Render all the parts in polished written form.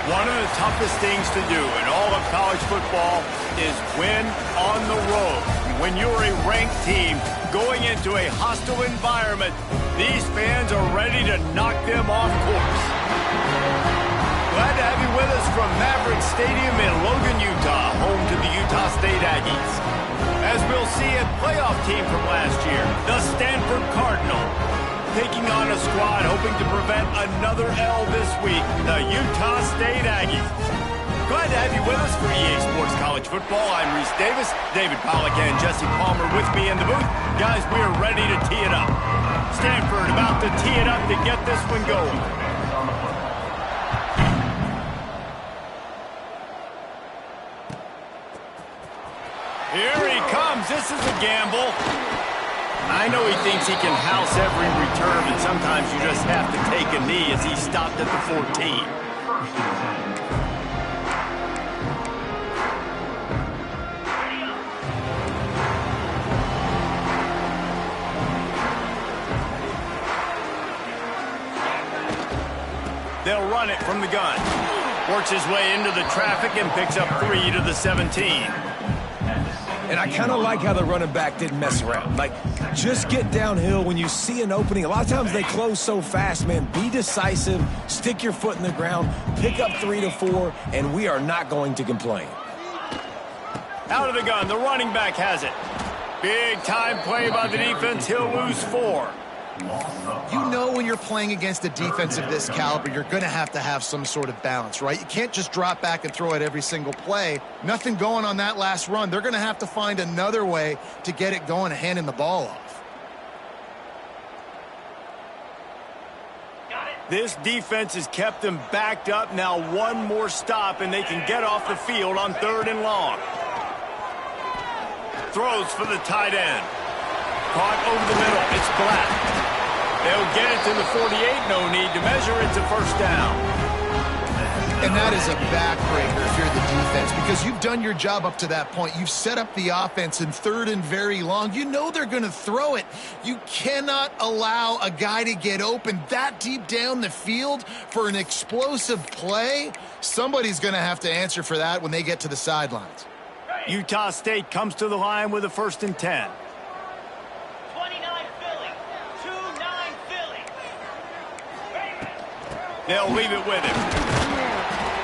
One of the toughest things to do in all of college football is win on the road. When you're a ranked team going into a hostile environment, these fans are ready to knock them off course. Glad to have you with us from Maverick Stadium in Logan, Utah, home to the Utah State Aggies. As we'll see, a playoff team from last year, the Stanford Cardinal, taking on a squad hoping to prevent another L this week, the Utah State Aggies. Glad to have you with us for EA Sports College Football. I'm Reese Davis, David Pollack and Jesse Palmer with me in the booth. Guys, we are ready to tee it up. Stanford about to tee it up to get this one going. Here he comes. This is a gamble. I know he thinks he can house every return, and sometimes you just have to take a knee as he stopped at the 14. They'll run it from the gun. Works his way into the traffic and picks up 3 to the 17. And I kind of like how the running back didn't mess around. Like, just get downhill when you see an opening. A lot of times they close so fast, man. Be decisive, stick your foot in the ground, pick up 3 to 4, and we are not going to complain. Out of the gun, the running back has it. Big time play by the defense. He'll lose 4. You know when you're playing against a defense of this caliber, you're going to have some sort of balance, right? You can't just drop back and throw it every single play. Nothing going on that last run. They're going to have to find another way to get it going and handing the ball off. This defense has kept them backed up. Now one more stop, and they can get off the field on 3rd and long. Throws for the tight end. Caught over the middle. It's Black. They'll get it to the 48. No need to measure. It's a first down. And that is a backbreaker if you're the defense, because you've done your job up to that point. You've set up the offense in 3rd and very long. You know they're going to throw it. You cannot allow a guy to get open that deep down the field for an explosive play. Somebody's going to have to answer for that when they get to the sidelines. Utah State comes to the line with a 1st and 10. They'll leave it with him.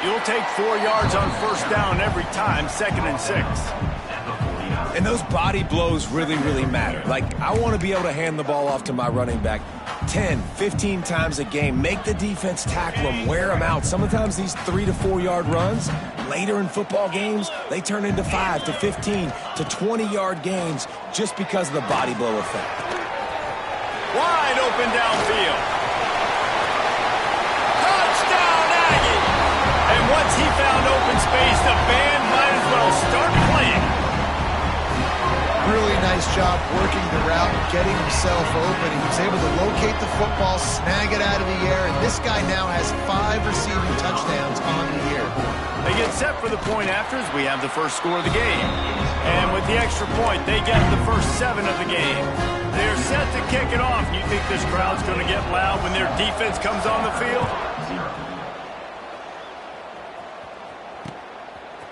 You'll take 4 yards on 1st down every time, 2nd and 6. And those body blows really, really matter. Like, I want to be able to hand the ball off to my running back 10, 15 times a game. Make the defense tackle them, wear them out. Sometimes these 3 to 4 yard runs, later in football games, they turn into 5 to 15 to 20-yard games just because of the body blow effect. Wide open downfield. And once he found open space, the band might as well start playing. Really nice job working the route and getting himself open. He was able to locate the football, snag it out of the air, and this guy now has 5 receiving touchdowns on the year. They get set for the point afters. We have the first score of the game. And with the extra point, they get the first 7 of the game. They're set to kick it off. You think this crowd's going to get loud when their defense comes on the field?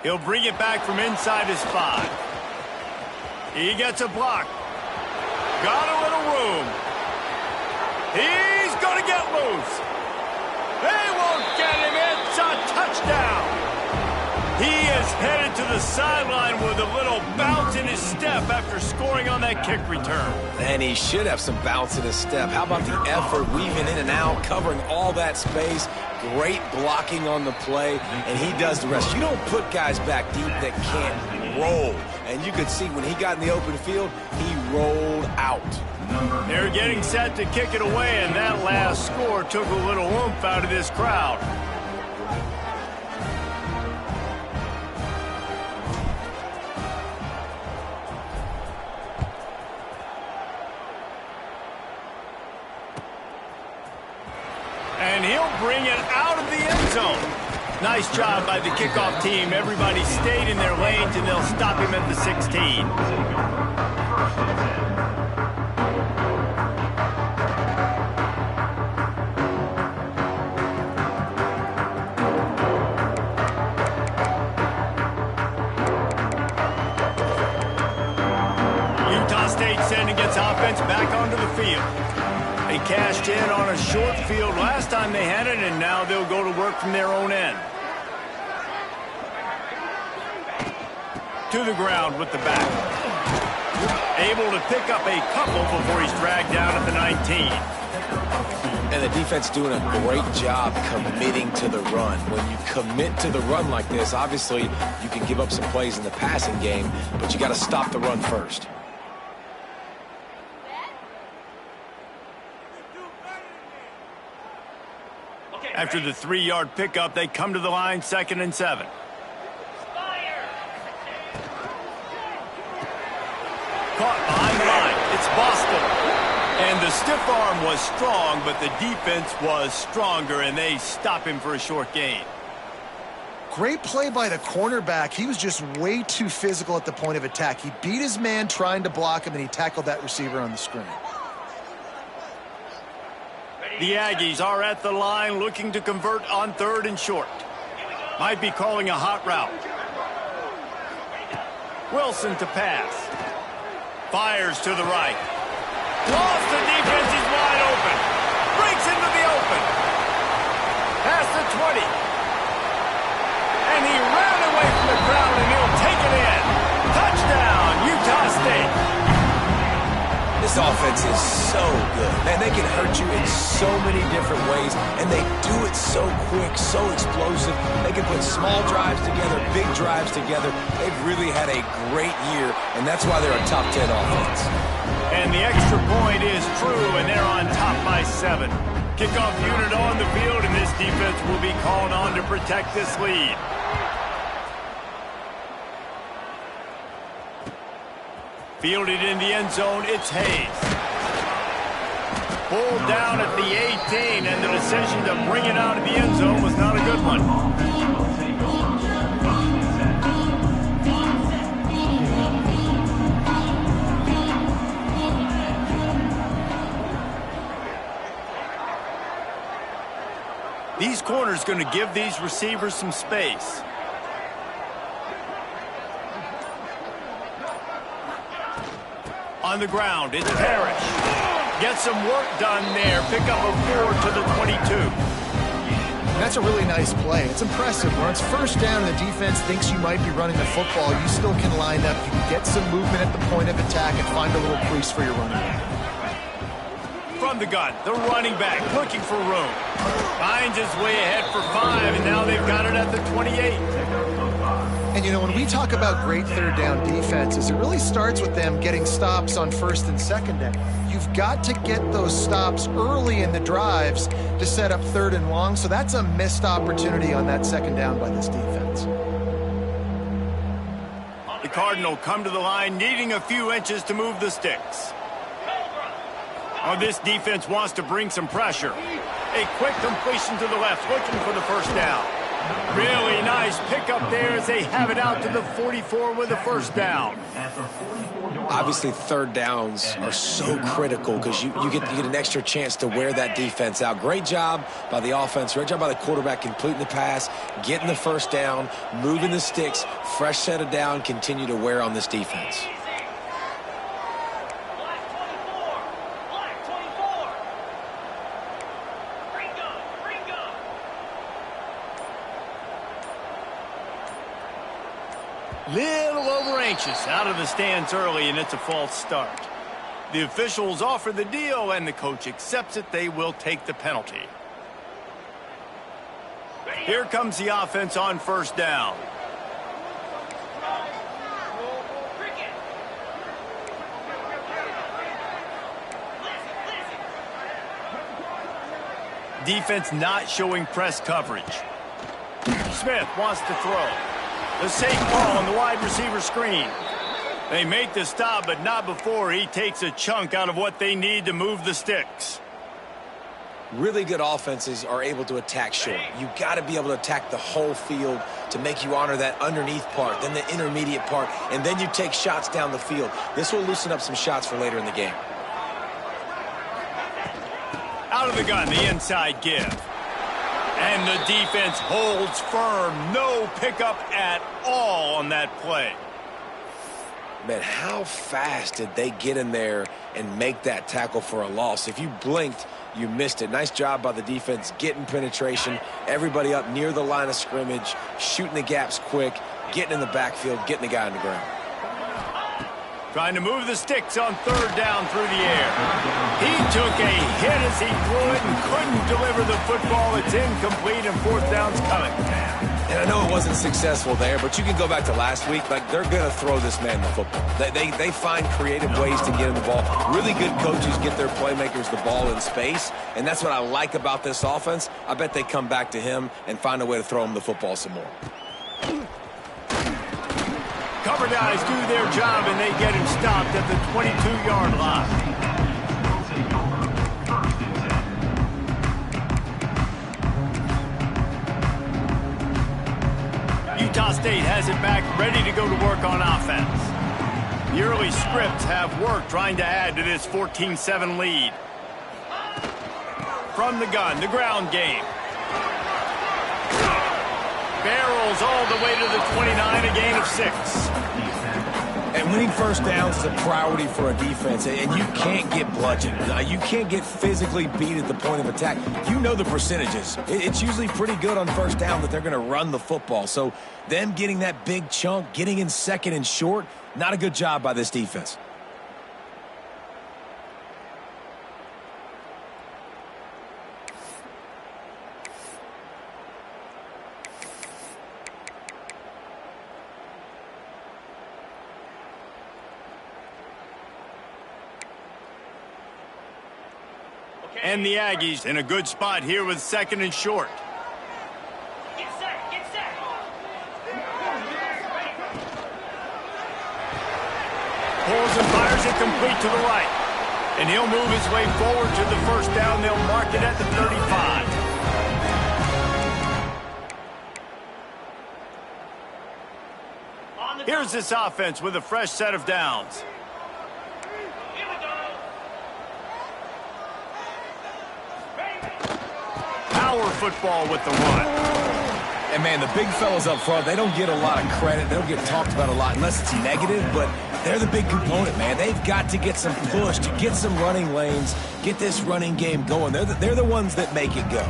He'll bring it back from inside his 5. He gets a block. Got a little room. He's going to get loose. They won't get him. It's a touchdown. He is headed to the sideline with a little bounce in his step after scoring on that kick return. And he should have some bounce in his step. How about the effort, weaving in and out, covering all that space. Great blocking on the play, and he does the rest. You don't put guys back deep that can't roll. And you could see when he got in the open field, he rolled out. They're getting set to kick it away, and that last score took a little oomph out of this crowd. And he'll bring it out of the end zone. Nice job by the kickoff team. Everybody stayed in their lanes, and they'll stop him at the 16. field. They cashed in on a short field last time they had it, and now they'll go to work from their own end. To the ground with the back. Able to pick up a couple before he's dragged down at the 19. And the defense doing a great job committing to the run. When you commit to the run like this, obviously you can give up some plays in the passing game, but you got to stop the run first. After the 3-yard pickup, they come to the line, 2nd and 7. Caught behind the line. It's Boston. And the stiff arm was strong, but the defense was stronger, and they stop him for a short gain. Great play by the cornerback. He was just way too physical at the point of attack. He beat his man trying to block him, and he tackled that receiver on the screen. The Aggies are at the line looking to convert on 3rd and short. Might be calling a hot route. Wilson to pass. Fires to the right. Lost the defense, he's wide open. Breaks into the open. Past the 20. And he ran away from the crowd, and he'll take it in. Touchdown, Utah State. This offense is so good. Man, they can hurt you in so many different ways, and they do it so quick, so explosive. They can put small drives together, big drives together. They've really had a great year, and that's why they're a top 10 offense. And the extra point is true, and they're on top by 7. Kickoff unit on the field, and this defense will be called on to protect this lead. Fielded in the end zone, it's Hayes. Pulled down at the 18, and the decision to bring it out of the end zone was not a good one. These corners going to give these receivers some space. On the ground, it's Parrish. Get some work done there. Pick up a 4 to the 22. That's a really nice play. It's impressive. When it's first down and the defense thinks you might be running the football, you still can line up. You can get some movement at the point of attack and find a little crease for your running back. From the gun, the running back looking for room. Finds his way ahead for 5, and now they've got it at the 28. And, you know, when we talk about great third down defenses, it really starts with them getting stops on 1st and 2nd down. You've got to get those stops early in the drives to set up 3rd and long, so that's a missed opportunity on that 2nd down by this defense. The Cardinal come to the line, needing a few inches to move the sticks. Oh, this defense wants to bring some pressure. A quick completion to the left, looking for the 1st down. Really nice pickup there as they have it out to the 44 with the 1st down. Obviously, 3rd downs are so critical because you get an extra chance to wear that defense out. Great job by the offense. Great job by the quarterback completing the pass, getting the 1st down, moving the sticks, fresh set of down, continue to wear on this defense. Little over anxious out of the stands early, and it's a false start. The officials offer the deal, and the coach accepts it. They will take the penalty. Here comes the offense on 1st down. Defense not showing press coverage. Smith wants to throw. The safe ball on the wide receiver screen. They make the stop, but not before he takes a chunk out of what they need to move the sticks. Really good offenses are able to attack short. You got to be able to attack the whole field to make you honor that underneath part, then the intermediate part, and then you take shots down the field. This will loosen up some shots for later in the game. Out of the gun, the inside give. And the defense holds firm. No pickup at all on that play. man, how fast did they get in there and make that tackle for a loss? If you blinked, you missed it. Nice job by the defense getting penetration. Everybody up near the line of scrimmage, shooting the gaps quick, getting in the backfield, getting the guy on the ground. Trying to move the sticks on third down through the air. He took a hit as he threw it and couldn't deliver the football. It's incomplete and fourth down's coming. And I know it wasn't successful there, but you can go back to last week. Like, they're going to throw this man the football. They find creative ways to get him the ball. Really good coaches get their playmakers the ball in space, and that's what I like about this offense. I bet they come back to him and find a way to throw him the football some more. Cover guys do their job, and they get him stopped at the 22-yard line. Utah State has it back, ready to go to work on offense. The early scripts have worked trying to add to this 14-7 lead. From the gun, the ground game. Barrels all the way to the 29, a gain of 6. And winning first downs is a priority for a defense, and you can't get bludgeoned. You can't get physically beat at the point of attack. You know the percentages. It's usually pretty good on first down that they're going to run the football. So them getting that big chunk, getting in second and short, not a good job by this defense. And the Aggies in a good spot here with second and short. Get set, get set. Pulls and fires it complete to the right. And he'll move his way forward to the first down. They'll mark it at the 35. Here's this offense with a fresh set of downs. Power football with the run. And, man, the big fellas up front, they don't get a lot of credit. They don't get talked about a lot unless it's negative, but they're the big component, man. They've got to get some push, to get some running lanes, get this running game going. They're the ones that make it go.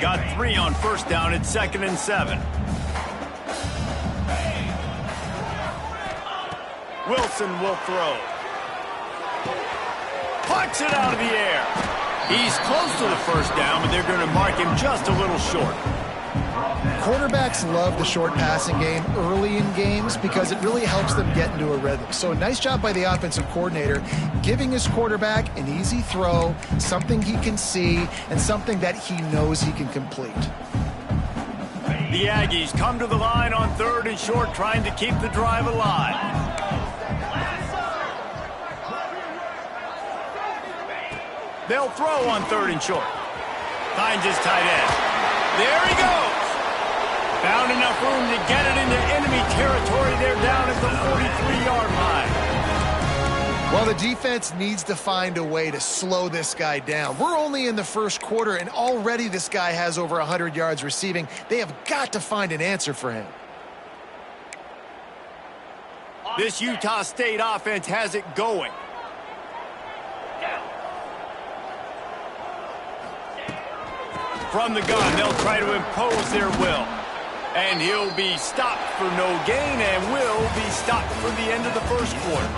Got 3 on first down at 2nd and 7. Wilson will throw. Pucks it out of the air. He's close to the first down, but they're going to mark him just a little short. Quarterbacks love the short passing game early in games because it really helps them get into a rhythm. So a nice job by the offensive coordinator giving his quarterback an easy throw, something he can see, and something that he knows he can complete. The Aggies come to the line on 3rd and short, trying to keep the drive alive. They'll throw on 3rd and short. Finds his tight end. There he goes. Found enough room to get it into enemy territory. They're down at the 43-yard line. Well, the defense needs to find a way to slow this guy down. We're only in the first quarter, and already this guy has over 100 yards receiving. They have got to find an answer for him. This Utah State offense has it going. From the gun, they'll try to impose their will. And he'll be stopped for no gain and will be stopped for the end of the first quarter.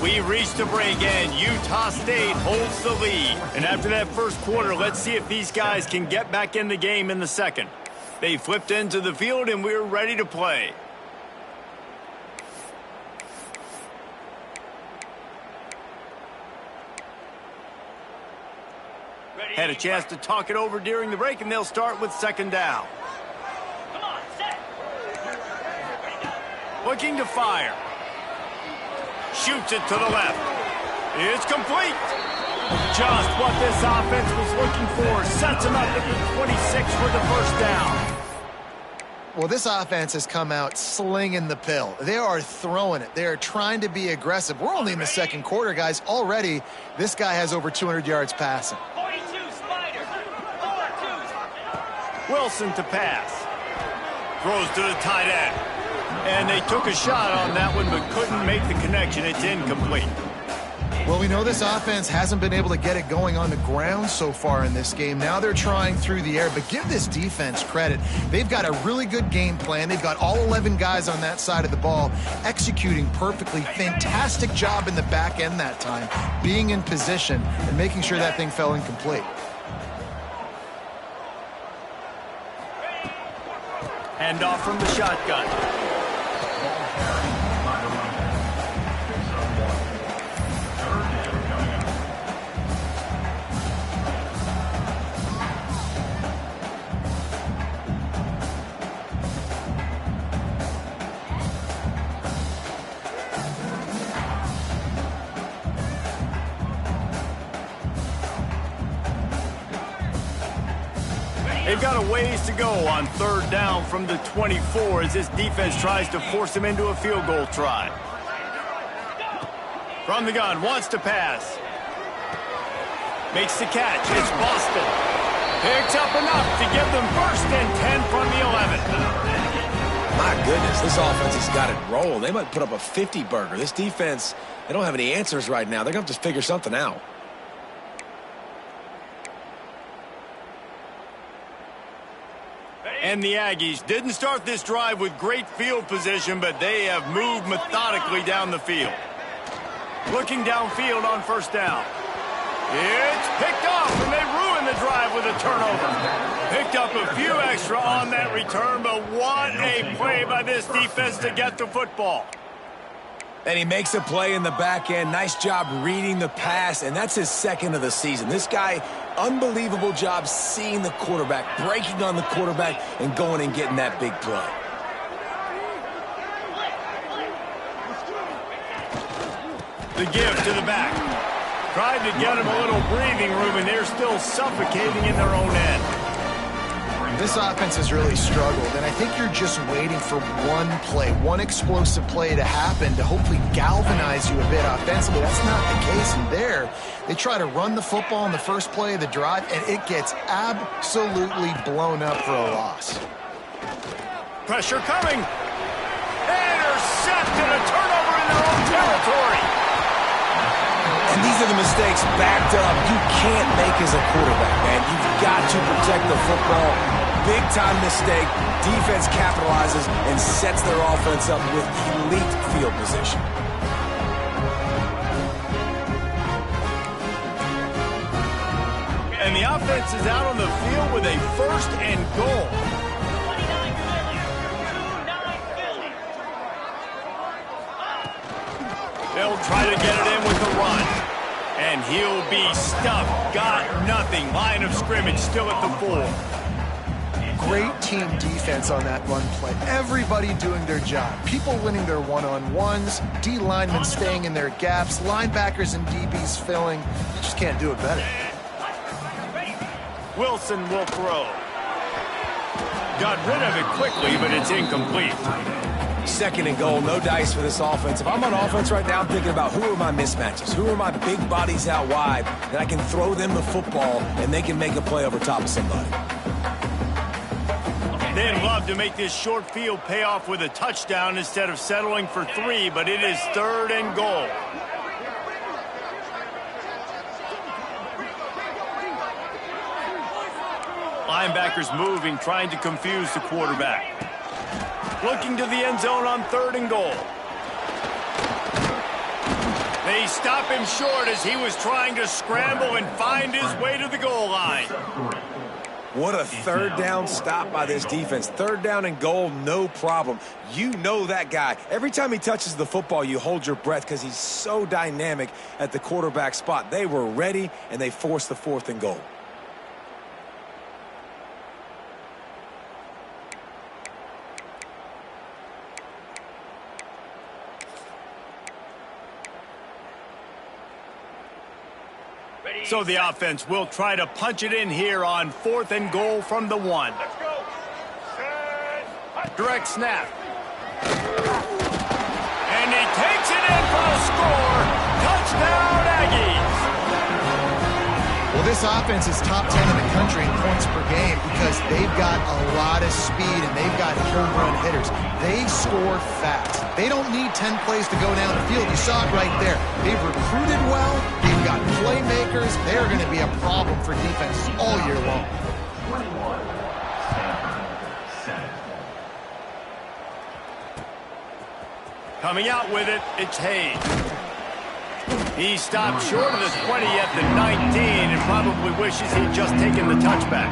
We reached the break and Utah State holds the lead. And after that first quarter, let's see if these guys can get back in the game in the second. They flipped into the field and we're ready to play. Had a chance to talk it over during the break, and they'll start with 2nd down. Come on, set. Looking to fire. Shoots it to the left. It's complete. Just what this offense was looking for. Sets him up at the 26 for the first down. Well, this offense has come out slinging the pill. They are throwing it. They are trying to be aggressive. We're only in the second quarter, guys. Already, this guy has over 200 yards passing. Wilson to pass. Throws to the tight end. And they took a shot on that one, but couldn't make the connection. It's incomplete. Well, we know this offense hasn't been able to get it going on the ground so far in this game. Now they're trying through the air, but give this defense credit. They've got a really good game plan. They've got all 11 guys on that side of the ball executing perfectly. Fantastic job in the back end that time, being in position and making sure that thing fell incomplete. Hand off from the shotgun. They've got a ways to go on third down from the 24 as this defense tries to force them into a field goal try. From the gun, wants to pass. Makes the catch. It's Boston. Picks up enough to give them 1st and 10 from the 11. My goodness, this offense has got it rolled. They might put up a 50-burger. This defense, they don't have any answers right now. They're going to have to figure something out. And the Aggies didn't start this drive with great field position, but they have moved methodically down the field. Looking downfield on 1st down. It's picked off, and they ruin the drive with a turnover. Picked up a few extra on that return, but what a play by this defense to get the football. And he makes a play in the back end. Nice job reading the pass, and that's his 2nd of the season. This guy, unbelievable job seeing the quarterback, breaking on the quarterback, and going and getting that big play. The give to the back. Tried to get him a little breathing room, and they're still suffocating in their own end. This offense has really struggled, and I think you're just waiting for one play, one explosive play to happen to hopefully galvanize you a bit offensively. That's not the case in there. They try to run the football in the first play of the drive, and it gets absolutely blown up for a loss. Pressure coming. Intercepted, a turnover in their own territory. And these are the mistakes backed up you can't make as a quarterback, man. You've got to protect the football. Big-time mistake. Defense capitalizes and sets their offense up with elite field position. And the offense is out on the field with a 1st and goal. They'll try to get it in with the run. And he'll be stuffed. Got nothing. Line of scrimmage still at the 4. Great team defense on that run play. Everybody doing their job. People winning their one-on-ones, D linemen staying in their gaps, linebackers and DBs filling. You just can't do it better. Wilson will throw. Got rid of it quickly, but it's incomplete. 2nd and goal, no dice for this offense. If I'm on offense right now, I'm thinking about who are my mismatches? Who are my big bodies out wide that I can throw them the football and they can make a play over top of somebody? They'd love to make this short field pay off with a touchdown instead of settling for 3, but it is 3rd and goal. Linebackers moving, trying to confuse the quarterback. Looking to the end zone on 3rd and goal. They stop him short as he was trying to scramble and find his way to the goal line. What a 3rd down stop by this defense. 3rd down and goal, no problem. You know that guy. Every time he touches the football, you hold your breath because he's so dynamic at the quarterback spot. They were ready, and they forced the 4th and goal. So the offense will try to punch it in here on 4th and goal from the 1. Direct snap. And he takes it in for a score. Touchdown, Aggies. Well, This offense is top 10 in the country in points per game because they've got a lot of speed and they've got home run hitters. They score fast. They don't need 10 plays to go down the field. You saw it right there. They've recruited well. They've got playmakers. They're going to be a problem for defenses all year long. 21, Stanford, 7. Coming out with it, it's Hayes. He stopped short of the 20 at the 19 and probably wishes he'd just taken the touchback.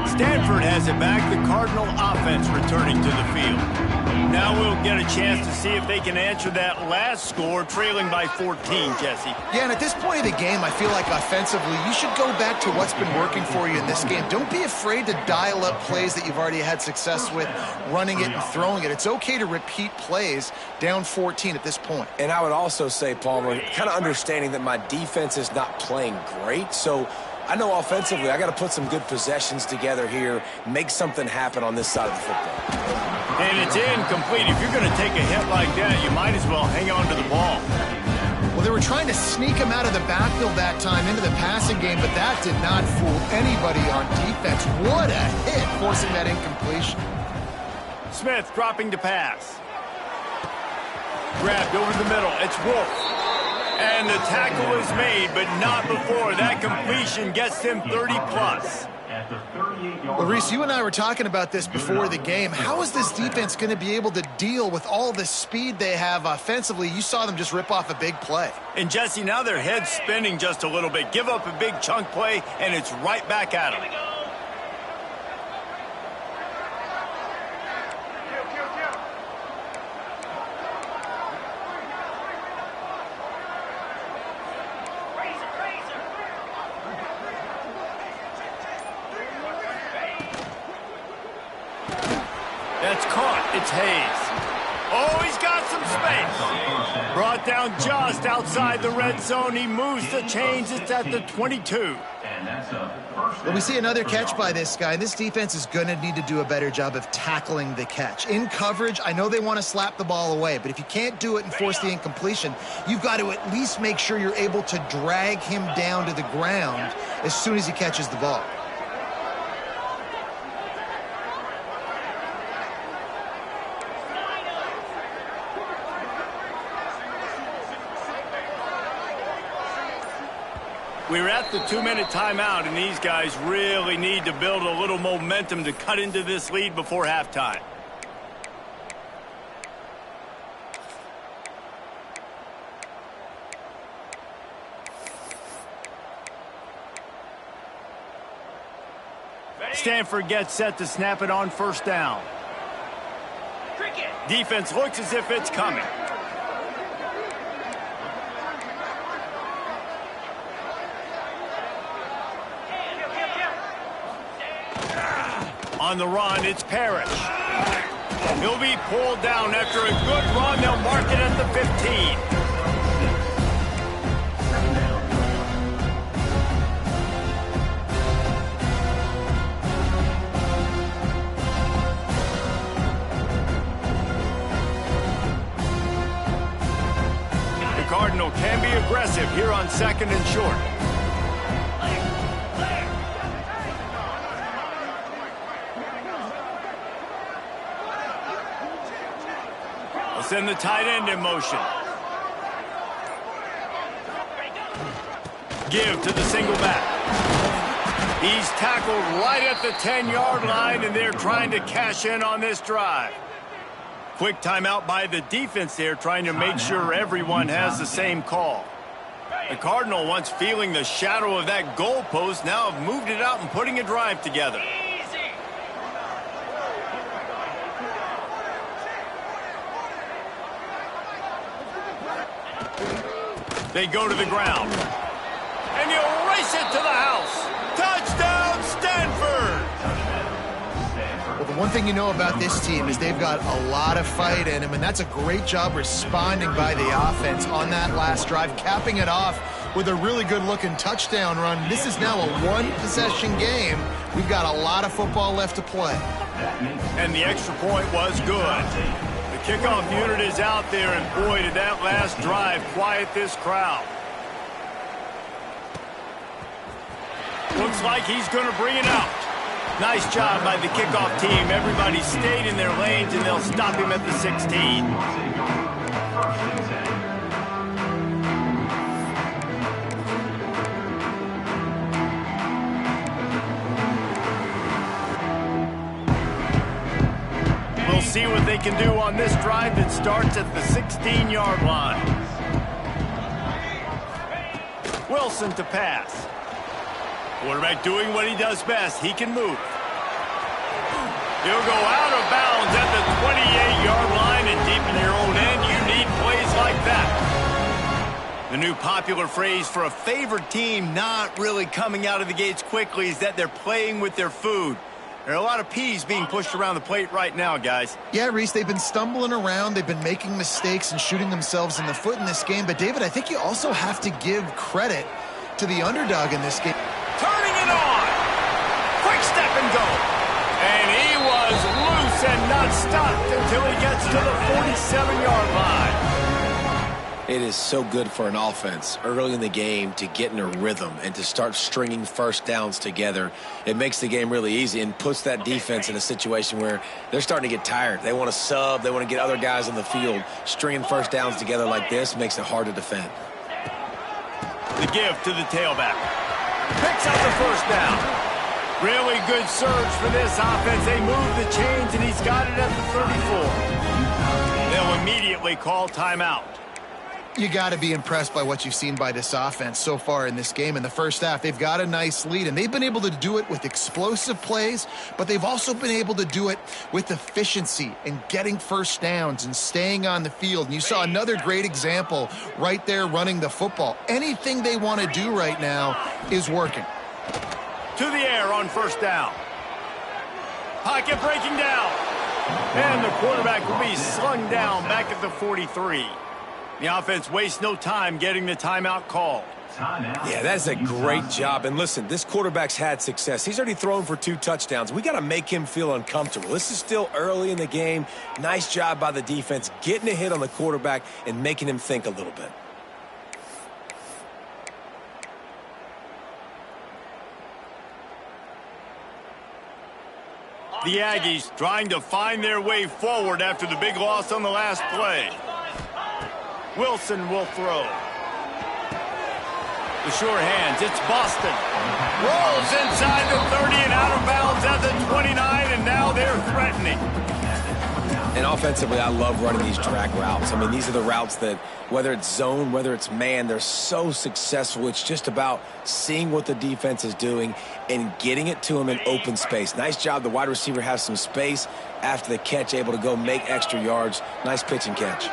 Stanford has it back, the Cardinal offense returning to the field. Now we'll get a chance to see if they can answer that last score, trailing by 14, Jesse. Yeah, and at this point of the game, I feel like offensively, you should go back to what's been working for you in this game. Don't be afraid to dial up plays that you've already had success with, running it and throwing it. It's okay to repeat plays down 14 at this point. And I would also say, Palmer, kind of understanding that my defense is not playing great, so I know offensively I got to put some good possessions together here, make something happen on this side of the football. And it's incomplete. If you're going to take a hit like that, you might as well hang on to the ball. Well, they were trying to sneak him out of the backfield that time into the passing game, but that did not fool anybody on defense. What a hit, forcing that incompletion. Smith dropping to pass. Grabbed over the middle. It's Wolf. And the tackle is made, but not before. That completion gets them 30-plus. Well, Reese, you and I were talking about this before the game. How is this defense going to be able to deal with all the speed they have offensively? You saw them just rip off a big play. And, Jesse, now their head's spinning just a little bit. Give up a big chunk play, and it's right back at them. That's caught. It's Hayes. Oh, he's got some space. Brought down just outside the red zone. He moves the chains. It's at the 22. Well, we see another catch by this guy. This defense is going to need to do a better job of tackling the catch. In coverage, I know they want to slap the ball away, but if you can't do it and force the incompletion, you've got to at least make sure you're able to drag him down to the ground as soon as he catches the ball. We're at the 2-minute timeout, and these guys really need to build a little momentum to cut into this lead before halftime. Stanford gets set to snap it on first down. Defense looks as if it's coming. On the run, it's Parrish. He'll be pulled down after a good run. They'll mark it at the 15. The Cardinal can be aggressive here on 2nd and short. Send the tight end in motion. Give to the single back. He's tackled right at the 10-yard line, and they're trying to cash in on this drive. Quick timeout by the defense there, trying to make sure everyone has the same call. The Cardinal, once feeling the shadow of that goalpost, now have moved it out and putting a drive together. They go to the ground. And you race it to the house. Touchdown, Stanford! Well, the one thing you know about this team is they've got a lot of fight in them, and that's a great job responding by the offense on that last drive, capping it off with a really good-looking touchdown run. This is now a one-possession game. We've got a lot of football left to play. And the extra point was good. The kickoff unit is out there, and boy, did that last drive quiet this crowd. Looks like he's going to bring it out. Nice job by the kickoff team. Everybody stayed in their lanes, and they'll stop him at the 16. We'll see what they can do on this drive that starts at the 16-yard line. Wilson to pass. Quarterback doing what he does best. He can move. He'll go out of bounds at the 28-yard line, and deep in your own end, you need plays like that. The new popular phrase for a favored team not really coming out of the gates quickly is that they're playing with their food. There are a lot of peas being pushed around the plate right now, guys. Yeah, Reese, they've been stumbling around. They've been making mistakes and shooting themselves in the foot in this game. But, David, I think you also have to give credit to the underdog in this game. Turning it on. Quick step and go. And he was loose and not stopped until he gets to the 47-yard line. It is so good for an offense early in the game to get in a rhythm and to start stringing first downs together. It makes the game really easy and puts that defense in a situation where they're starting to get tired. They want to sub. They want to get other guys on the field. Stringing first downs together like this makes it hard to defend. The give to the tailback. Picks up the first down. Really good surge for this offense. They move the chains, and he's got it at the 34. They'll immediately call timeout. You got to be impressed by what you've seen by this offense so far in this game. In the first half, they've got a nice lead, and they've been able to do it with explosive plays, but they've also been able to do it with efficiency and getting first downs and staying on the field. And you saw another great example right there running the football. Anything they want to do right now is working. To the air on first down. Pocket breaking down. And the quarterback will be slung down back at the 43. The offense wastes no time getting the timeout called. Yeah, that's a great job. And listen, this quarterback's had success. He's already thrown for 2 touchdowns. We got to make him feel uncomfortable. This is still early in the game. Nice job by the defense getting a hit on the quarterback and making him think a little bit. The Aggies trying to find their way forward after the big loss on the last play. Wilson will throw. The sure hands, it's Boston. Rolls inside the 30 and out of bounds at the 29, and now they're threatening. And offensively, I love running these drag routes. I mean, these are the routes that, whether it's zone, whether it's man, they're so successful. It's just about seeing what the defense is doing and getting it to them in open space. Nice job. The wide receiver has some space after the catch, able to go make extra yards. Nice pitch and catch.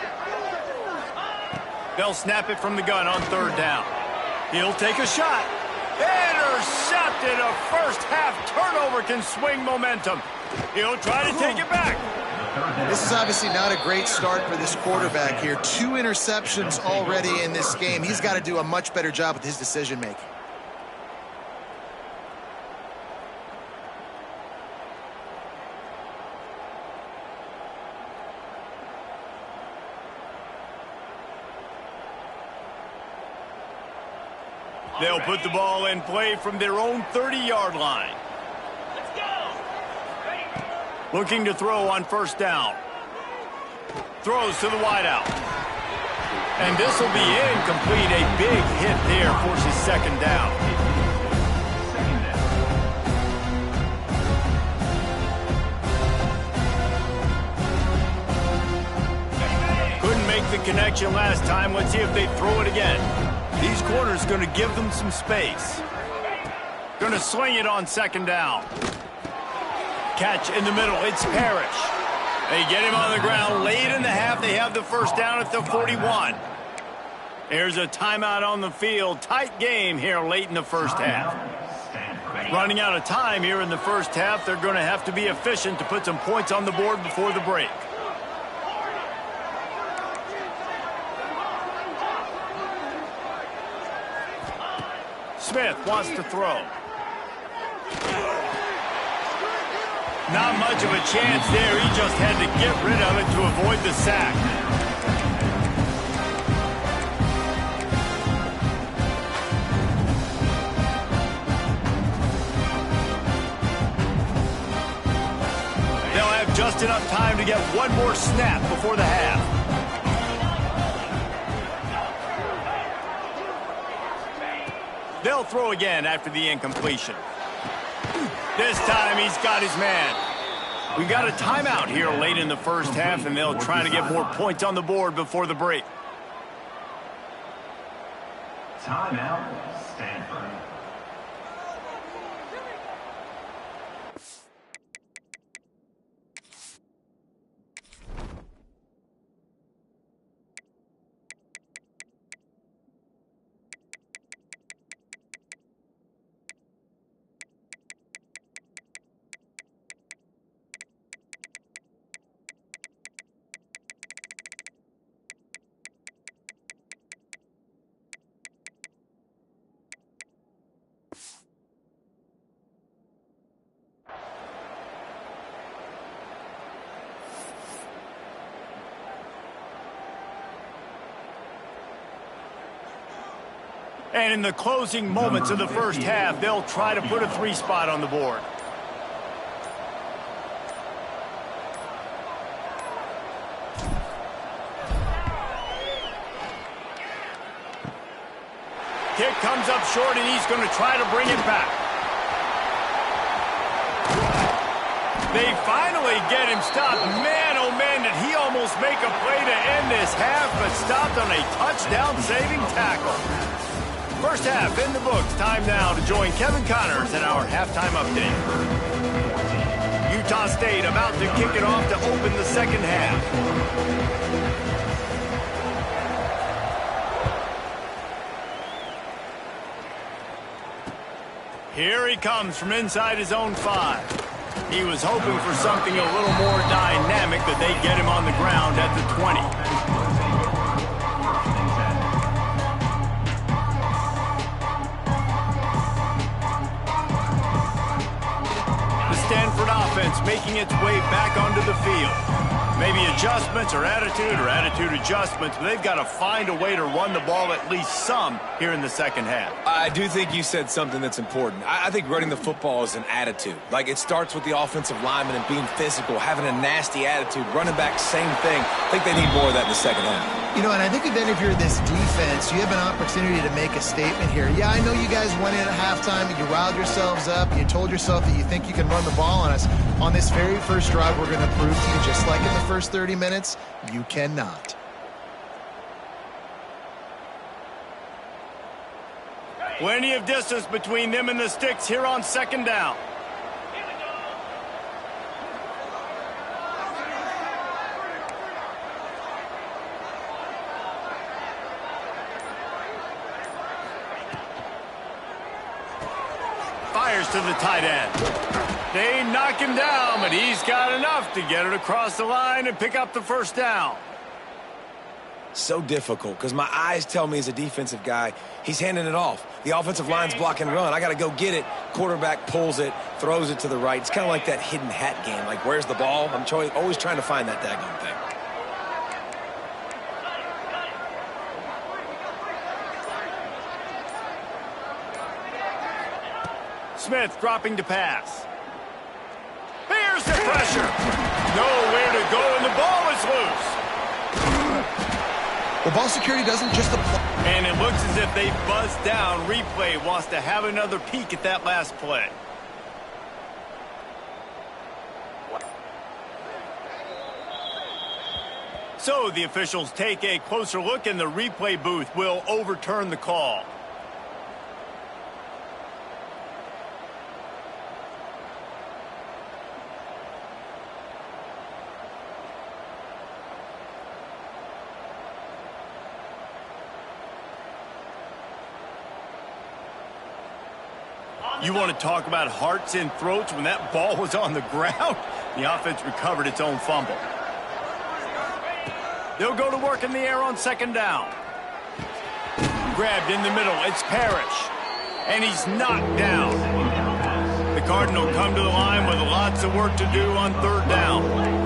They'll snap it from the gun on third down. He'll take a shot. Intercepted. A first half turnover can swing momentum. He'll try to take it back. This is obviously not a great start for this quarterback here. 2 interceptions already in this game. He's got to do a much better job with his decision-making. They'll put the ball in play from their own 30-yard line. Let's go. Ready? Looking to throw on first down. Throws to the wideout. And this will be incomplete. A big hit there forces second down. Couldn't make the connection last time. Let's see if they throw it again. These corners going to give them some space. Going to sling it on second down. Catch in the middle. It's Parrish. They get him on the ground late in the half. They have the first down at the 41. There's a timeout on the field. Tight game here late in the first half. Running out of time here in the first half. They're going to have to be efficient to put some points on the board before the break. Smith wants to throw. Not much of a chance there. He just had to get rid of it to avoid the sack. They'll have just enough time to get one more snap before the half. They'll throw again after the incompletion. This time he's got his man. We got a timeout here late in the first half, and they'll try to get more points on the board before the break. Timeout, Stanford. And in the closing moments of the first half, they'll try to put a 3 spot on the board. Kick comes up short, and he's going to try to bring it back. They finally get him stopped. Man, oh man, did he almost make a play to end this half, but stopped on a touchdown-saving tackle. First half in the books. Time now to join Kevin Connors in our halftime update. Utah State about to kick it off to open the second half. Here he comes from inside his own 5. He was hoping for something a little more dynamic, but they get him on the ground at the 20. Stanford offense making its way back onto the field. Maybe adjustments or attitude adjustments, but they've got to find a way to run the ball at least some here in the second half. I do think you said something that's important. I think running the football is an attitude. Like, it starts with the offensive lineman and being physical, having a nasty attitude. Running back, same thing. I think they need more of that in the second half. You know, and I think then if you're this defense, you have an opportunity to make a statement here. Yeah, I know you guys went in at halftime and you riled yourselves up and you told yourself that you think you can run the ball on us. On this very first drive, we're going to prove to you, just like in the first 30 minutes, you cannot. Plenty of distance between them and the sticks here on second down. Fires to the tight end. They knock him down, but he's got enough to get it across the line and pick up the first down. So difficult because my eyes tell me as a defensive guy, he's handing it off. The offensive line's block and run. I got to go get it. Quarterback pulls it, throws it to the right. It's kind of like that hidden hat game. Like, where's the ball? I'm always trying to find that daggone thing. Smith dropping to pass. Here's the pressure. Nowhere to go, and the ball is loose. Well, ball security doesn't just apply. And it looks as if they buzzed down. Replay wants to have another peek at that last play. So the officials take a closer look, and the replay booth will overturn the call. You want to talk about hearts and throats when that ball was on the ground? The offense recovered its own fumble. They'll go to work in the air on second down. Grabbed in the middle. It's Parrish. and he's knocked down. The Cardinal come to the line with lots of work to do on third down.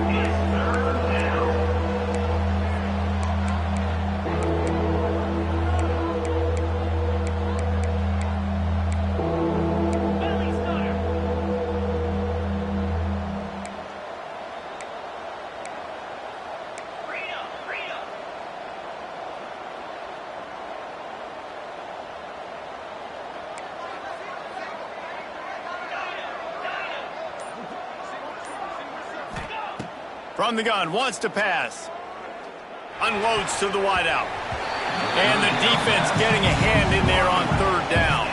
From the gun, wants to pass. Unloads to the wideout. And the defense getting a hand in there on third down.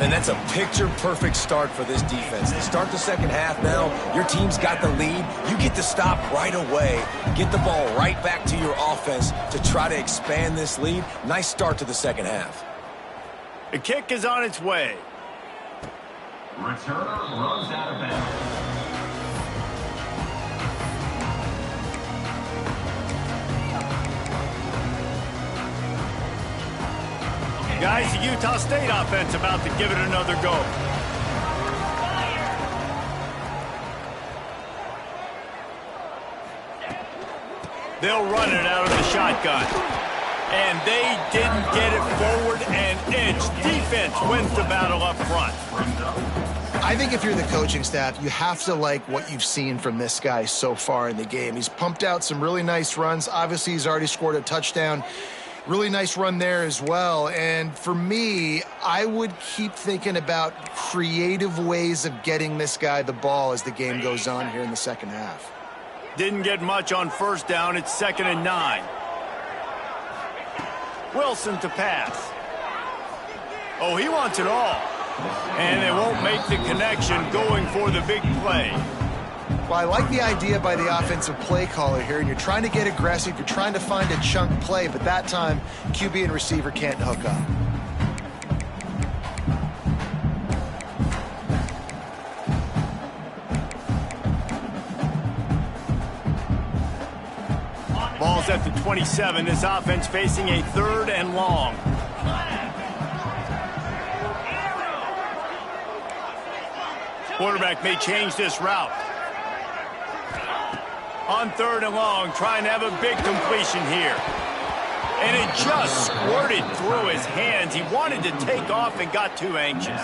And that's a picture-perfect start for this defense. To start the second half now, your team's got the lead. You get to stop right away, get the ball right back to your offense to try to expand this lead. Nice start to the second half. The kick is on its way. Returner runs out of bounds. Guys, the Utah State offense about to give it another go. They'll run it out of the shotgun. And they didn't get it forward an inch. Defense wins the battle up front. I think if you're the coaching staff, you have to like what you've seen from this guy so far in the game. He's pumped out some really nice runs. Obviously, he's already scored a touchdown. Really nice run there as well. And for me, I would keep thinking about creative ways of getting this guy the ball as the game goes on here in the second half. Didn't get much on first down. It's 2nd and 9. Wilson to pass. Oh, he wants it all. And they won't make the connection going for the big play. Well, I like the idea by the offensive play caller here, and you're trying to get aggressive, you're trying to find a chunk play, but that time, QB and receiver can't hook up. Ball's at the 27. This offense facing a 3rd and long. Quarterback may change this route. On 3rd and long, trying to have a big completion here. And it just squirted through his hands. He wanted to take off and got too anxious.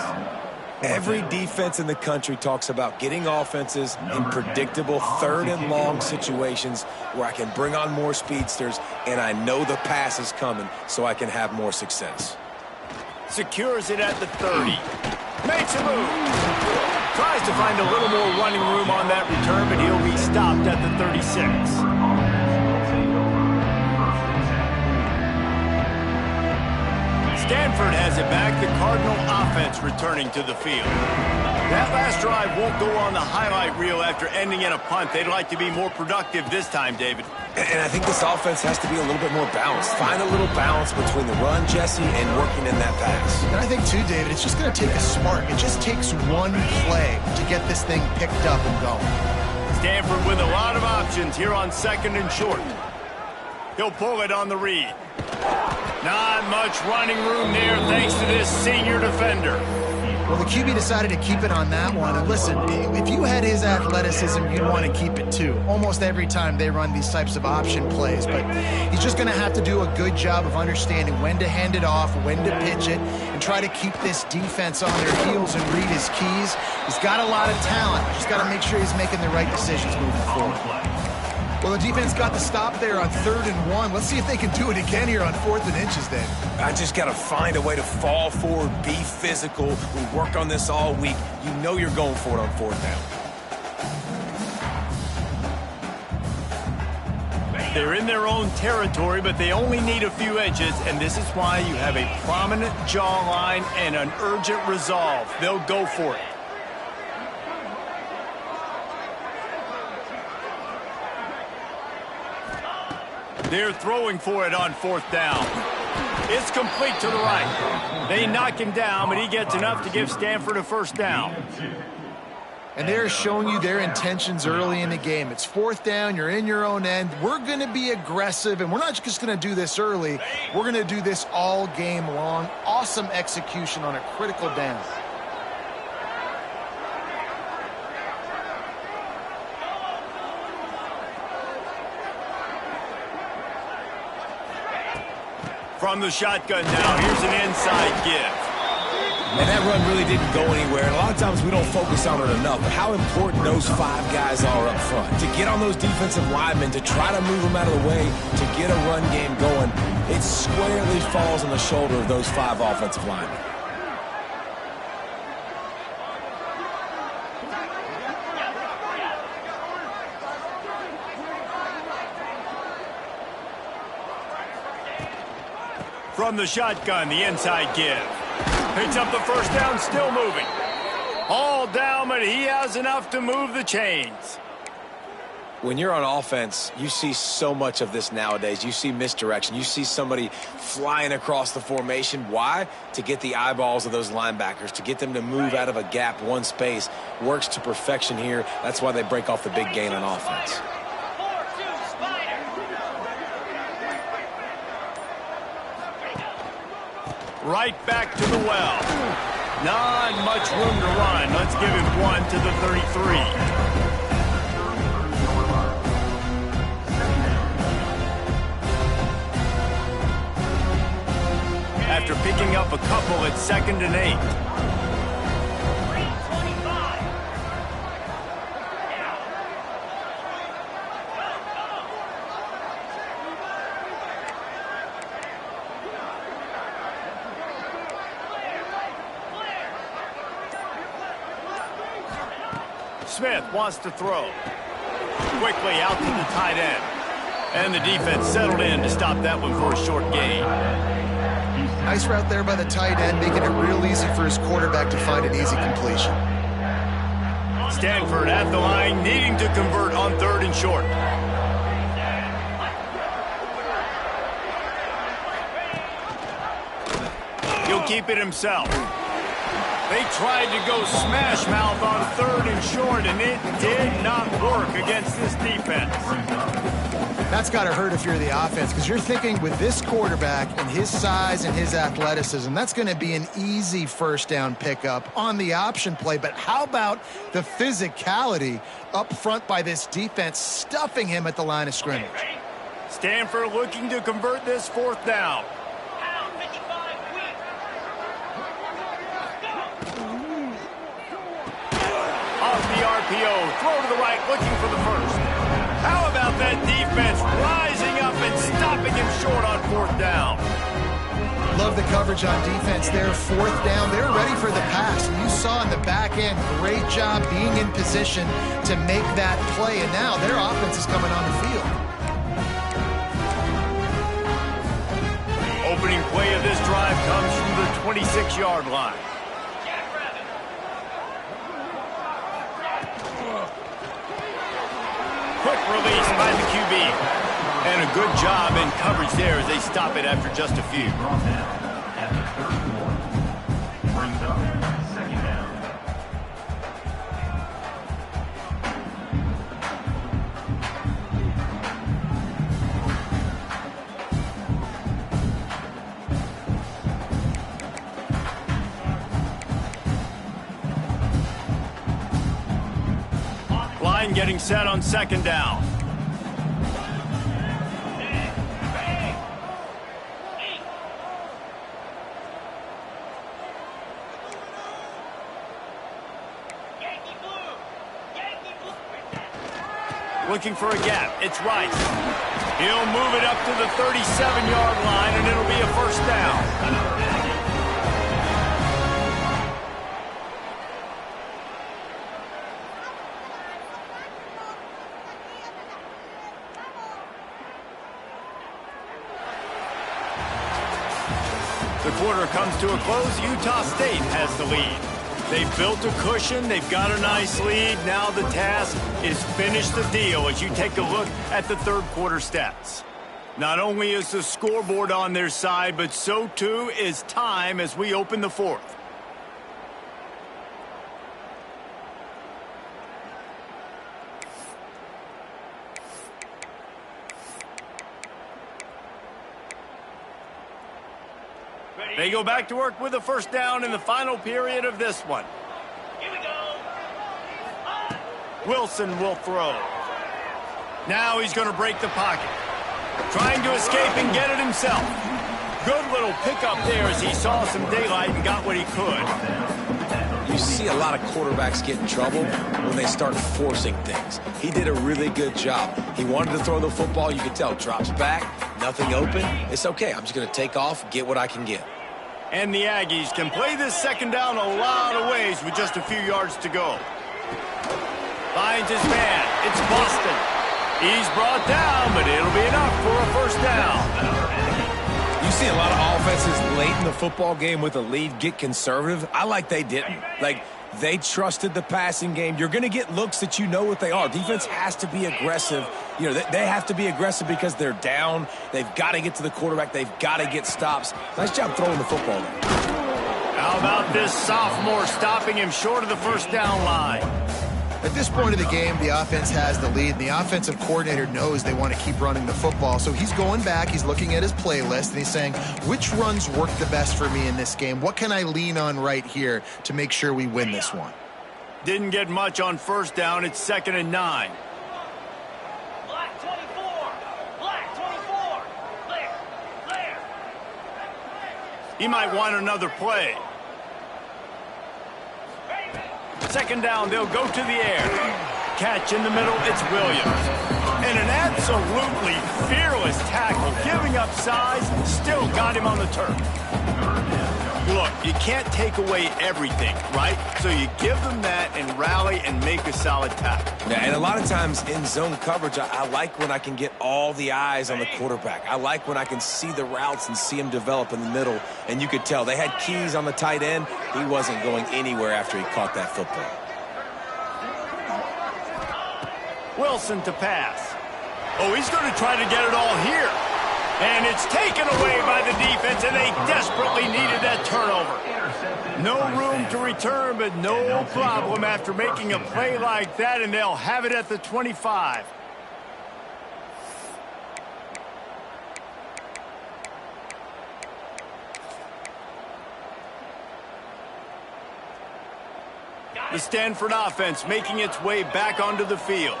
Every defense in the country talks about getting offenses in predictable 3rd and long situations where I can bring on more speedsters and I know the pass is coming so I can have more success. Secures it at the 30. Makes a move. Tries to find a little more running room on that return, but he'll be stopped at the 36. Stanford has it back. The Cardinal offense returning to the field. That last drive won't go on the highlight reel after ending in a punt. They'd like to be more productive this time, David. And I think this offense has to be a little bit more balanced. Find a little balance between the run, Jesse, and working in that pass. And I think, too, David, it's just going to take a spark. It just takes one play to get this thing picked up and going. Stanford with a lot of options here on 2nd and short. He'll pull it on the read. Not much running room there thanks to this senior defender. Well, the QB decided to keep it on that one. And listen, if you had his athleticism, you'd want to keep it too. Almost every time they run these types of option plays. But he's just going to have to do a good job of understanding when to hand it off, when to pitch it, and try to keep this defense on their heels and read his keys. He's got a lot of talent. Just got to make sure he's making the right decisions moving forward. Well, the defense got the stop there on 3rd and 1. Let's see if they can do it again here on 4th and inches, Dave. I just got to find a way to fall forward, be physical. We work on this all week. You know you're going for it on 4th down. They're in their own territory, but they only need a few inches, and this is why you have a prominent jawline and an urgent resolve. They'll go for it. They're throwing for it on 4th down. It's complete to the right. They knock him down, but he gets enough to give Stanford a 1st down. And they're showing you their intentions early in the game. It's fourth down. You're in your own end. We're going to be aggressive, and we're not just going to do this early. We're going to do this all game long. Awesome execution on a critical down. From the shotgun now, here's an inside give. And that run really didn't go anywhere. And a lot of times we don't focus on it enough. But how important those 5 guys are up front. To get on those defensive linemen, to try to move them out of the way, to get a run game going, it squarely falls on the shoulder of those 5 offensive linemen. From the shotgun, the inside give. Picks up the first down, still moving. All down, but he has enough to move the chains. When you're on offense, you see so much of this nowadays. You see misdirection. You see somebody flying across the formation. Why? To get the eyeballs of those linebackers, to get them to move out of a gap, one space. Works to perfection here. That's why they break off the big gain on offense. Right back to the well. Not much room to run. Let's give him 1 to the 33. After picking up a couple, it's 2nd and 8. Smith wants to throw. Quickly out to the tight end. And the defense settled in to stop that one for a short gain. Nice route there by the tight end, making it real easy for his quarterback to find an easy completion. Stanford at the line, needing to convert on 3rd and short. He'll keep it himself. They tried to go smash mouth on 3rd and short, and it did not work against this defense. That's got to hurt if you're the offense, because you're thinking with this quarterback and his size and his athleticism, that's going to be an easy first down pickup on the option play. But how about the physicality up front by this defense, stuffing him at the line of scrimmage? Stanford looking to convert this 4th down. RPO, throw to the right, looking for the first. How about that defense rising up and stopping him short on 4th down? Love the coverage on defense there. 4th down, they're ready for the pass. And you saw in the back end, great job being in position to make that play. And now their offense is coming on the field. Opening play of this drive comes from the 26-yard line. Quick release by the QB. And a good job in coverage there as they stop it after just a few. Brings up 2nd down. Line getting set on 2nd down. Looking for a gap. It's Rice. He'll move it up to the 37-yard line, and it'll be a 1st down. The quarter comes to a close. Utah State has the lead. They've built a cushion. They've got a nice lead. Now the task is finish the deal as you take a look at the 3rd quarter stats. Not only is the scoreboard on their side, but so too is time as we open the 4th. They go back to work with a first down in the final period of this one. Here we go. Wilson will throw. Now he's going to break the pocket. Trying to escape and get it himself. Good little pickup there as he saw some daylight and got what he could. You see a lot of quarterbacks get in trouble when they start forcing things. He did a really good job. He wanted to throw the football. You could tell. Drops back, nothing open. It's okay. I'm just going to take off, get what I can get. And the Aggies can play this second down a lot of ways with just a few yards to go. Finds his man. It's Boston. He's brought down, but it'll be enough for a first down. You see a lot of offenses late in the football game with a lead get conservative. I like they didn't. Like, they trusted the passing game. You're going to get looks that you know what they are. Defense has to be aggressive. You know, they have to be aggressive because they're down. They've got to get to the quarterback. They've got to get stops. Nice job throwing the football there. How about this sophomore stopping him short of the first down line? At this point of the game, the offense has the lead, and the offensive coordinator knows they want to keep running the football. So he's going back, he's looking at his playlist, and he's saying, which runs work the best for me in this game? What can I lean on right here to make sure we win this one? Didn't get much on first down. It's 2nd and 9. Black 24. Black 24. Clear. He might want another play. 2nd down, they'll go to the air. Catch in the middle, it's Williams. And an absolutely fearless tackle, giving up size, still got him on the turf. Look, you can't take away everything, right? So you give them that and rally and make a solid tackle. Yeah, and a lot of times in zone coverage, I like when I can get all the eyes on the quarterback. I like when I can see the routes and see him develop in the middle. And you could tell they had keys on the tight end. He wasn't going anywhere after he caught that football. Wilson to pass. Oh, he's going to try to get it all here. And it's taken away by the defense, and they desperately needed that turnover. No room to return, but no problem after making a play like that, and they'll have it at the 25. The Stanford offense making its way back onto the field.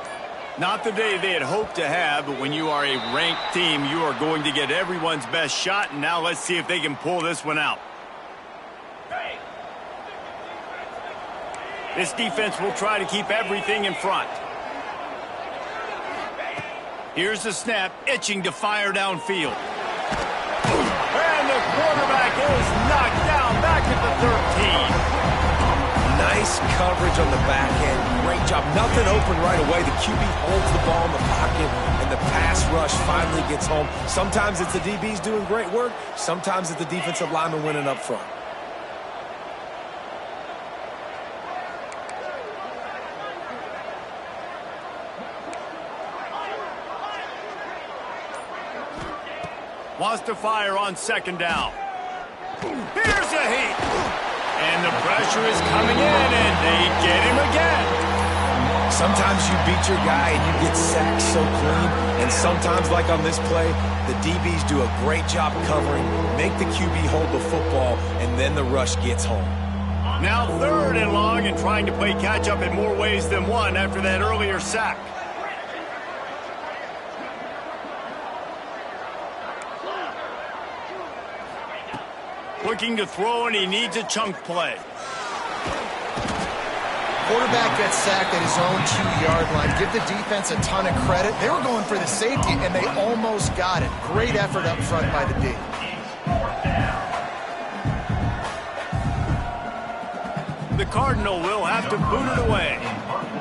Not the day they had hoped to have, but when you are a ranked team, you are going to get everyone's best shot, and now let's see if they can pull this one out. This defense will try to keep everything in front. Here's the snap, itching to fire downfield. And the quarterback is knocked down back at the 13. Nice coverage on the back end. Great job. Nothing open right away. The QB holds the ball in the pocket, and the pass rush finally gets home. Sometimes it's the DBs doing great work. Sometimes it's the defensive lineman winning up front. Wants to fire on 2nd down. Here's a heat. And the pressure is coming in, and they get him again. Sometimes you beat your guy and you get sacked so clean, and sometimes, like on this play, the DBs do a great job covering, make the QB hold the football, and then the rush gets home. Now 3rd and long, and trying to play catch-up in more ways than one after that earlier sack. Looking to throw, and he needs a chunk play. Quarterback gets sacked at his own 2-yard line. Give the defense a ton of credit. They were going for the safety, and they almost got it. Great effort up front by the D. The Cardinal will have to boot it away.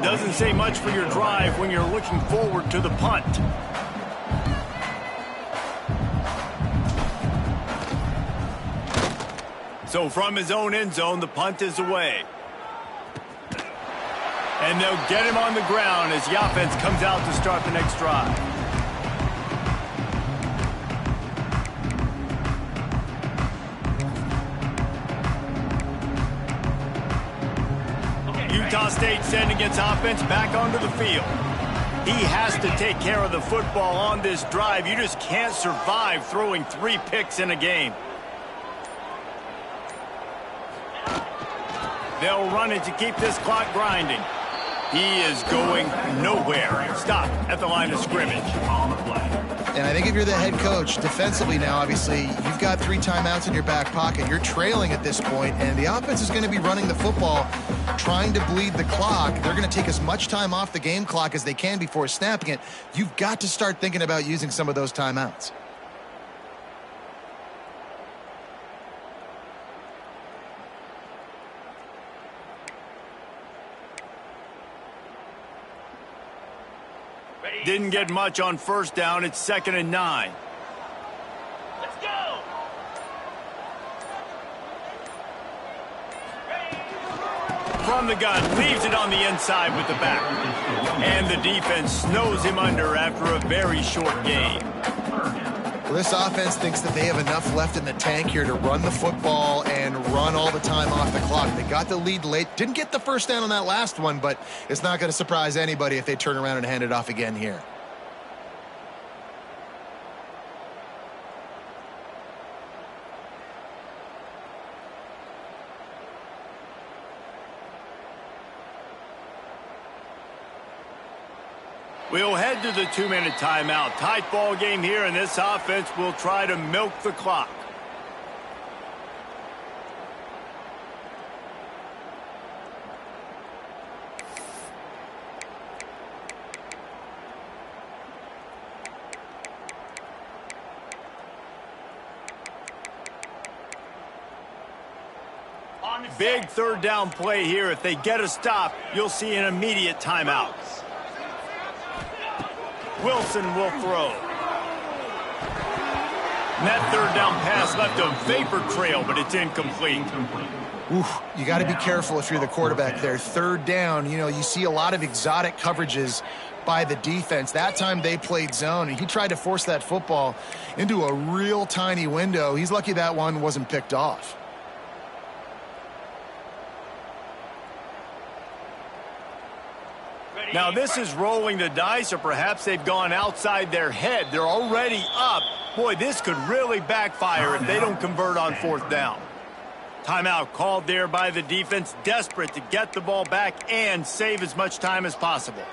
Doesn't say much for your drive when you're looking forward to the punt. So from his own end zone, the punt is away. And they'll get him on the ground as the offense comes out to start the next drive. Utah State sending its offense back onto the field. He has to take care of the football on this drive. You just can't survive throwing 3 picks in a game. They'll run it to keep this clock grinding. He is going nowhere. Stop at the line of scrimmage. On the play. And I think if you're the head coach, defensively now, obviously, you've got 3 timeouts in your back pocket. You're trailing at this point, and the offense is going to be running the football, trying to bleed the clock. They're going to take as much time off the game clock as they can before snapping it. You've got to start thinking about using some of those timeouts. Didn't get much on first down. It's 2nd and 9. Let's go. From the gun, leaves it on the inside with the back. And the defense snows him under after a very short game. Well, this offense thinks that they have enough left in the tank here to run the football and run all the time off the clock. They got the lead late. Didn't get the first down on that last one, but it's not going to surprise anybody if they turn around and hand it off again here. We'll head to the 2-minute timeout. Tight ball game here, and this offense will try to milk the clock. Big 3rd down play here. If they get a stop, you'll see an immediate timeout. Wilson will throw. And that 3rd down pass left a vapor trail, but it's incomplete. Oof, you got to be careful if you're the quarterback there. 3rd down, you know, you see a lot of exotic coverages by the defense. That time they played zone, and he tried to force that football into a real tiny window. He's lucky that one wasn't picked off. Now this is rolling the dice, or perhaps they've gone outside their head. They're already up. Boy, this could really backfire if they don't convert on 4th down. Timeout called there by the defense, desperate to get the ball back and save as much time as possible.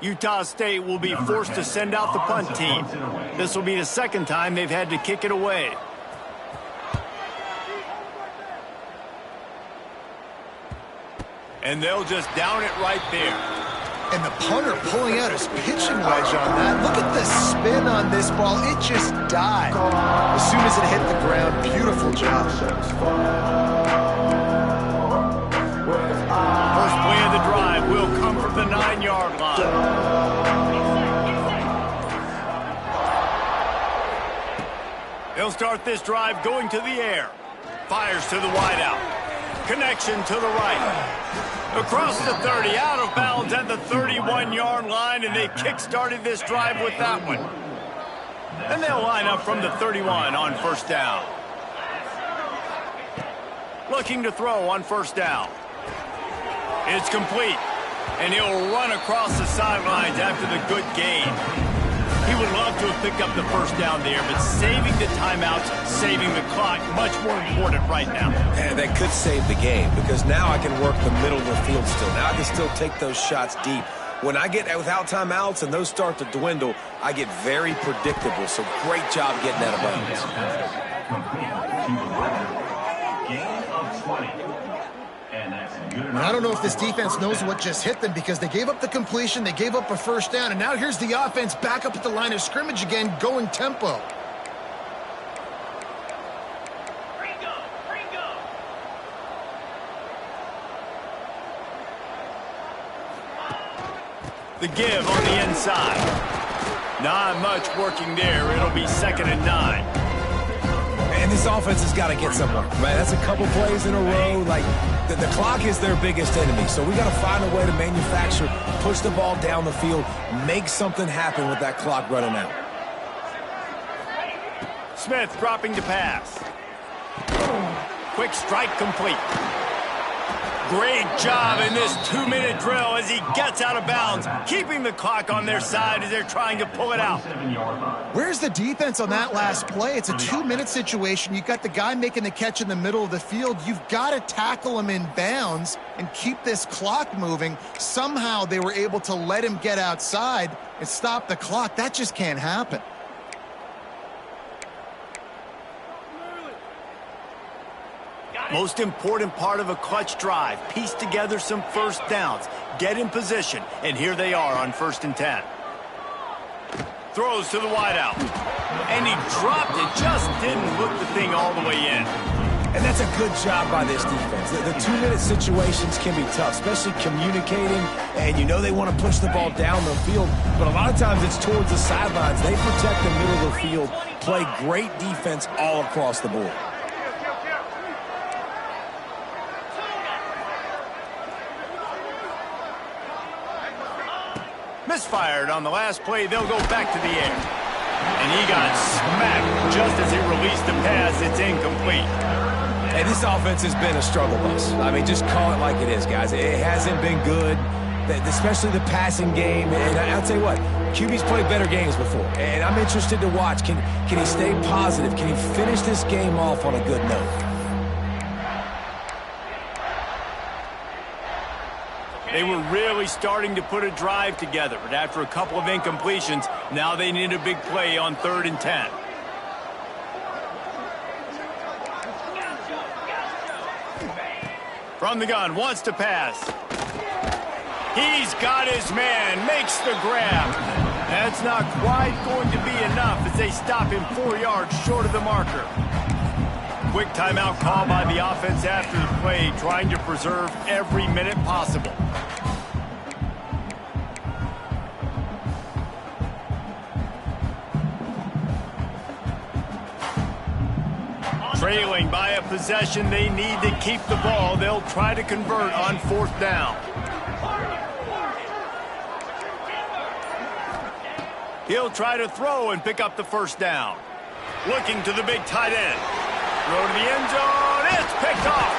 Utah State will be forced to send out the punt team. This will be the 2nd time they've had to kick it away. And they'll just down it right there. And the punter pulling out his pitching wedge on that. Look at the spin on this ball. It just died. As soon as it hit the ground, beautiful job. First play of the drive will come from the 9-yard line. They'll start this drive going to the air. Fires to the wideout. Connection to the right. Across the 30, out of bounds at the 31-yard line, and they kick-started this drive with that one. And they'll line up from the 31 on 1st down. Looking to throw on 1st down. It's complete, and he'll run across the sidelines after the good gain. He would love to have picked up the 1st down there, but saving the timeouts, saving the clock, much more important right now. And that could save the game, because now I can work the middle of the field still. Now I can still take those shots deep. When I get without timeouts and those start to dwindle, I get very predictable. So great job getting out of bounds. Gain of 20. And that's good enough. I don't know if this defense knows what just hit them, because they gave up the completion, they gave up a 1st down, and now here's the offense back up at the line of scrimmage again, going tempo. The give on the inside. Not much working there. It'll be 2nd and 9. And this offense has got to get somewhere. Man, that's a couple plays in a row. Like, the clock is their biggest enemy. So we got to find a way to manufacture, push the ball down the field, make something happen with that clock running out. Smith dropping to pass. Quick strike complete. Great job in this 2-minute drill as he gets out of bounds, keeping the clock on their side as they're trying to pull it out. Where's the defense on that last play? It's a 2-minute situation. You got the guy making the catch in the middle of the field. You've got to tackle him in bounds and keep this clock moving. Somehow they were able to let him get outside and stop the clock. That just can't happen. Most important part of a clutch drive, piece together some first downs, get in position, and here they are on 1st and 10. Throws to the wideout, and he dropped it, just didn't look the thing all the way in. And that's a good job by this defense. The 2-minute situations can be tough, especially communicating, and you know they want to push the ball down the field, but a lot of times it's towards the sidelines. They protect the middle of the field, play great defense all across the board. Misfired on the last play, they'll go back to the air. And he got smacked just as he released the pass. It's incomplete. Hey, this offense has been a struggle bus. I mean, just call it like it is, guys. It hasn't been good, especially the passing game. And I'll tell you what, QB's played better games before. And I'm interested to watch. Can he stay positive? Can he finish this game off on a good note? They were really starting to put a drive together, but after a couple of incompletions, now they need a big play on 3rd and 10. From the gun, wants to pass. He's got his man, makes the grab. That's not quite going to be enough as they stop him 4 yards short of the marker. Quick timeout call by the offense after the play, trying to preserve every minute possible. Trailing by a possession, they need to keep the ball. They'll try to convert on 4th down. He'll try to throw and pick up the 1st down. Looking to the big tight end. Throw to the end zone. It's picked off.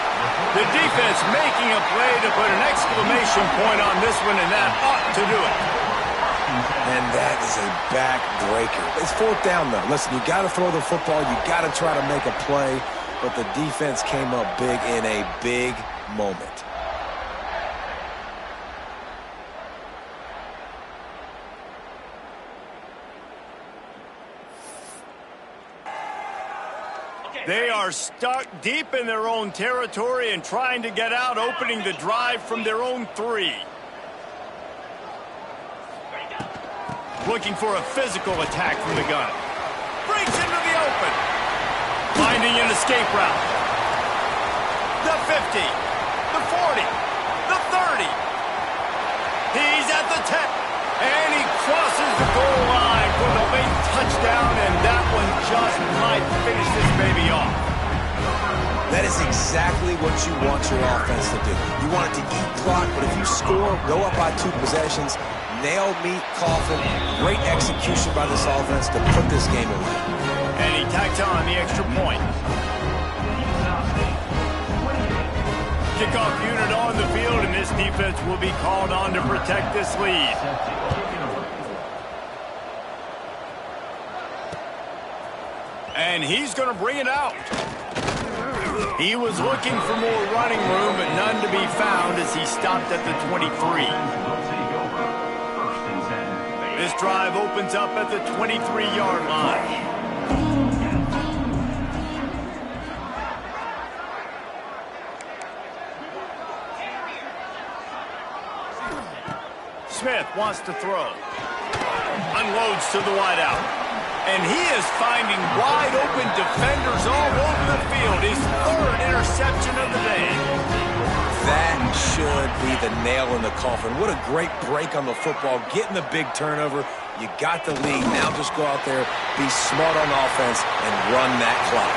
The defense making a play to put an exclamation point on this one, and that ought to do it. And that is a backbreaker. It's 4th down, though. Listen, you got to throw the football. You got to try to make a play. But the defense came up big in a big moment. They are stuck deep in their own territory and trying to get out, opening the drive from their own 3. Looking for a physical attack from the gun. Breaks into the open. Finding an escape route. The 50. The 40. The 30. He's at the 10. And he crosses the goal line for the late touchdown, and that one just might finish this baby off. That is exactly what you want your offense to do. You want it to eat clock, but if you score, go up by 2 possessions, nail meat coffin, great execution by this offense to put this game away. And he tacks on the extra point. Kickoff unit on the field, and this defense will be called on to protect this lead. And he's going to bring it out. He was looking for more running room, but none to be found as he stopped at the 23. This drive opens up at the 23-yard line. Smith wants to throw. Unloads to the wideout. And he is finding wide-open defenders all over the field. His 3rd interception of the day. That should be the nail in the coffin. What a great break on the football. Getting the big turnover. You got the lead. Now just go out there, be smart on offense, and run that clock.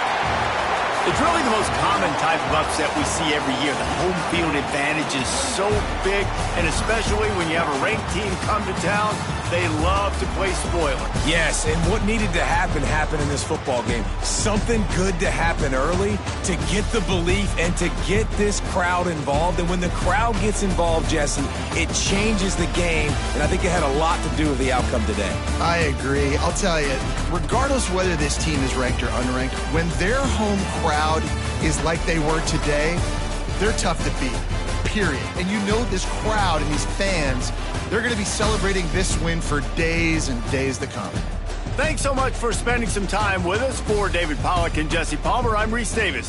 It's really the most common type of upset we see every year. The home field advantage is so big, and especially when you have a ranked team come to town, they love to play spoiler. Yes, and what needed to happen happened in this football game. Something good to happen early to get the belief and to get this crowd involved. And when the crowd gets involved, Jesse, it changes the game, and I think it had a lot to do with the outcome today. I agree. I'll tell you, regardless whether this team is ranked or unranked, when their home crowd is like they were today, they're tough to beat, period. And you know this crowd and these fans, they're going to be celebrating this win for days and days to come. Thanks so much for spending some time with us. For David Pollack and Jesse Palmer, I'm Reese Davis.